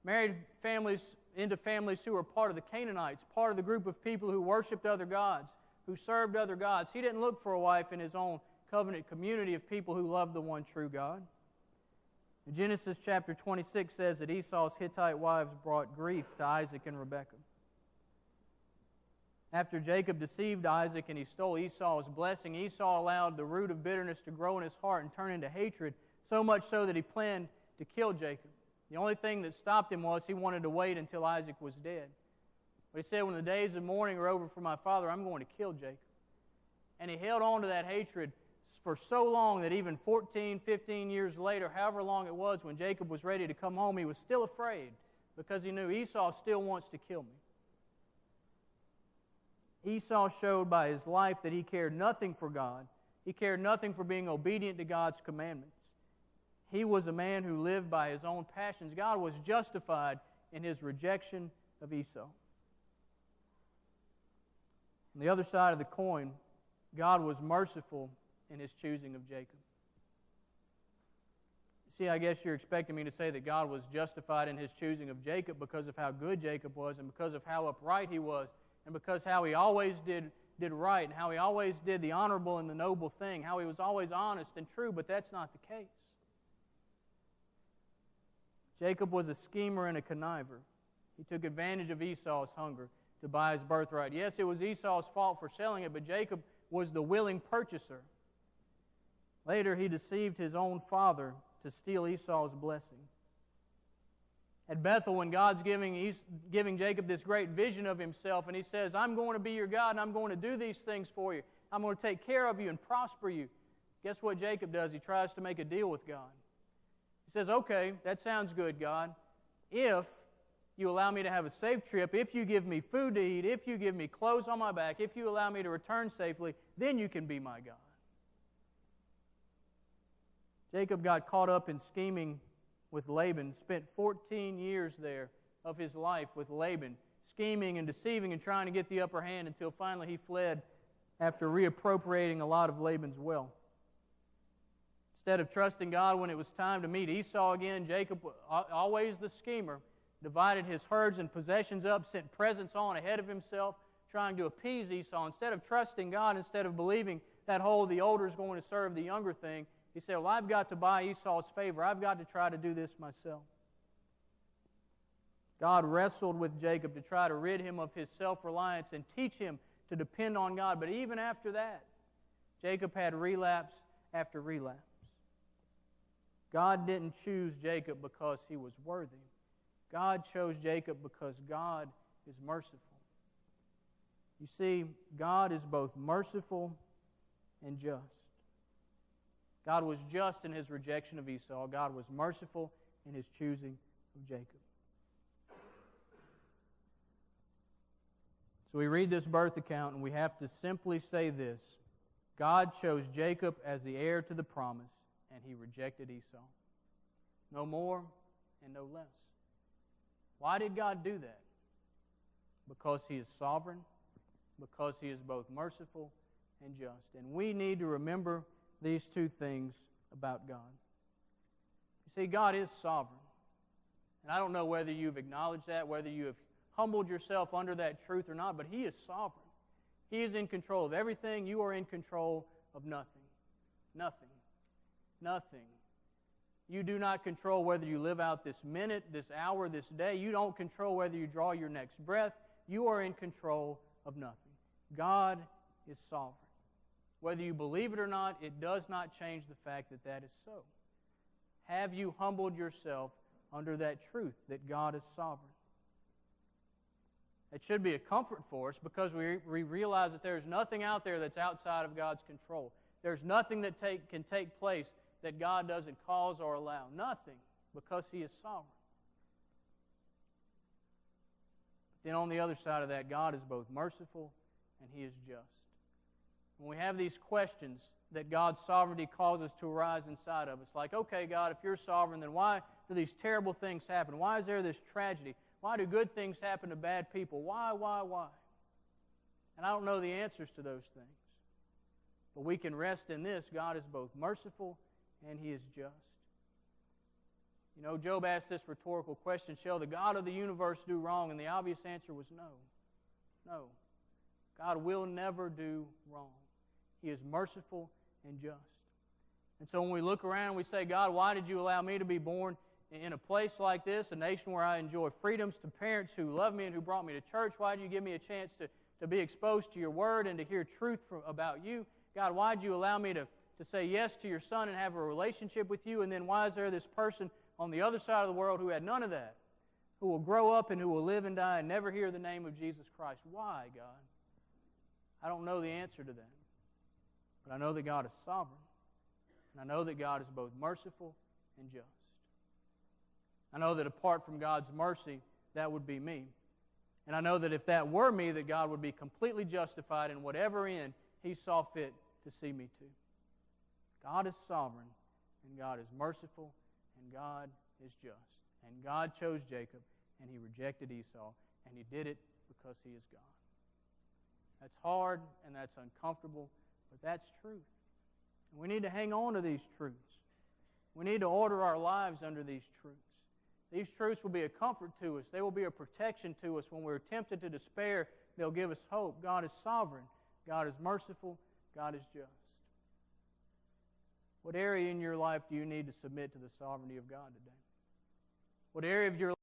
married families into families who were part of the Canaanites, part of the group of people who worshiped other gods, who served other gods. He didn't look for a wife in his own covenant community of people who loved the one true God. Genesis chapter 26 says that Esau's Hittite wives brought grief to Isaac and Rebekah. After Jacob deceived Isaac and he stole Esau's blessing, Esau allowed the root of bitterness to grow in his heart and turn into hatred, so much so that he planned to kill Jacob. The only thing that stopped him was he wanted to wait until Isaac was dead. But he said, when the days of mourning are over for my father, I'm going to kill Jacob. And he held on to that hatred for so long that even 14, 15 years later, however long it was, when Jacob was ready to come home, he was still afraid because he knew Esau still wants to kill me. Esau showed by his life that he cared nothing for God. He cared nothing for being obedient to God's commandments. He was a man who lived by his own passions. God was justified in his rejection of Esau. On the other side of the coin, God was merciful in his choosing of Jacob. See, I guess you're expecting me to say that God was justified in his choosing of Jacob because of how good Jacob was and because of how upright he was and because how he always did right and how he always did the honorable and the noble thing, how he was always honest and true, but that's not the case. Jacob was a schemer and a conniver. He took advantage of Esau's hunger to buy his birthright. Yes, it was Esau's fault for selling it, but Jacob was the willing purchaser. Later, he deceived his own father to steal Esau's blessing. At Bethel, when God's giving Jacob this great vision of himself, and he says, I'm going to be your God, and I'm going to do these things for you. I'm going to take care of you and prosper you. Guess what Jacob does? He tries to make a deal with God. He says, okay, that sounds good, God. If you allow me to have a safe trip, if you give me food to eat, if you give me clothes on my back, if you allow me to return safely, then you can be my God. Jacob got caught up in scheming with Laban, spent 14 years there of his life with Laban, scheming and deceiving and trying to get the upper hand until finally he fled after reappropriating a lot of Laban's wealth. Instead of trusting God when it was time to meet Esau again, Jacob, always the schemer, divided his herds and possessions up, sent presents on ahead of himself, trying to appease Esau. Instead of trusting God, instead of believing that the older is going to serve the younger thing, he said, well, I've got to buy Esau's favor. I've got to try to do this myself. God wrestled with Jacob to try to rid him of his self-reliance and teach him to depend on God. But even after that, Jacob had relapse after relapse. God didn't choose Jacob because he was worthy. God chose Jacob because God is merciful. You see, God is both merciful and just. God was just in his rejection of Esau. God was merciful in his choosing of Jacob. So we read this birth account and we have to simply say this: God chose Jacob as the heir to the promise, and he rejected Esau. No more and no less. Why did God do that? Because he is sovereign, because he is both merciful and just. And we need to remember these two things about God. You see, God is sovereign. And I don't know whether you've acknowledged that, whether you have humbled yourself under that truth or not, but he is sovereign. He is in control of everything. You are in control of nothing. Nothing. Nothing. You do not control whether you live out this minute, this hour, this day. You don't control whether you draw your next breath. You are in control of nothing. God is sovereign. Whether you believe it or not, it does not change the fact that that is so. Have you humbled yourself under that truth that God is sovereign? It should be a comfort for us because we realize that there's nothing out there that's outside of God's control. There's nothing that can take place that God doesn't cause or allow. Nothing, because he is sovereign. Then on the other side of that, God is both merciful and he is just. When we have these questions that God's sovereignty causes to arise inside of us, like, okay, God, if you're sovereign, then why do these terrible things happen? Why is there this tragedy? Why do good things happen to bad people? Why? And I don't know the answers to those things. But we can rest in this: God is both merciful and he is just. You know, Job asked this rhetorical question, shall the God of the universe do wrong? And the obvious answer was no. No. God will never do wrong. He is merciful and just. And so when we look around and we say, God, why did you allow me to be born in a place like this, a nation where I enjoy freedoms, to parents who love me and who brought me to church? Why did you give me a chance to be exposed to your word and to hear truth about you? God, why did you allow me to say yes to your son and have a relationship with you? And then why is there this person on the other side of the world who had none of that, who will grow up and who will live and die and never hear the name of Jesus Christ? Why, God? I don't know the answer to that. But I know that God is sovereign. And I know that God is both merciful and just. I know that apart from God's mercy, that would be me. And I know that if that were me, that God would be completely justified in whatever end He saw fit to see me to. God is sovereign, and God is merciful, and God is just. And God chose Jacob, and He rejected Esau, and He did it because He is God. That's hard, and that's uncomfortable, but that's truth. And we need to hang on to these truths. We need to order our lives under these truths. These truths will be a comfort to us. They will be a protection to us. When we're tempted to despair, they'll give us hope. God is sovereign. God is merciful. God is just. What area in your life do you need to submit to the sovereignty of God today? What area of your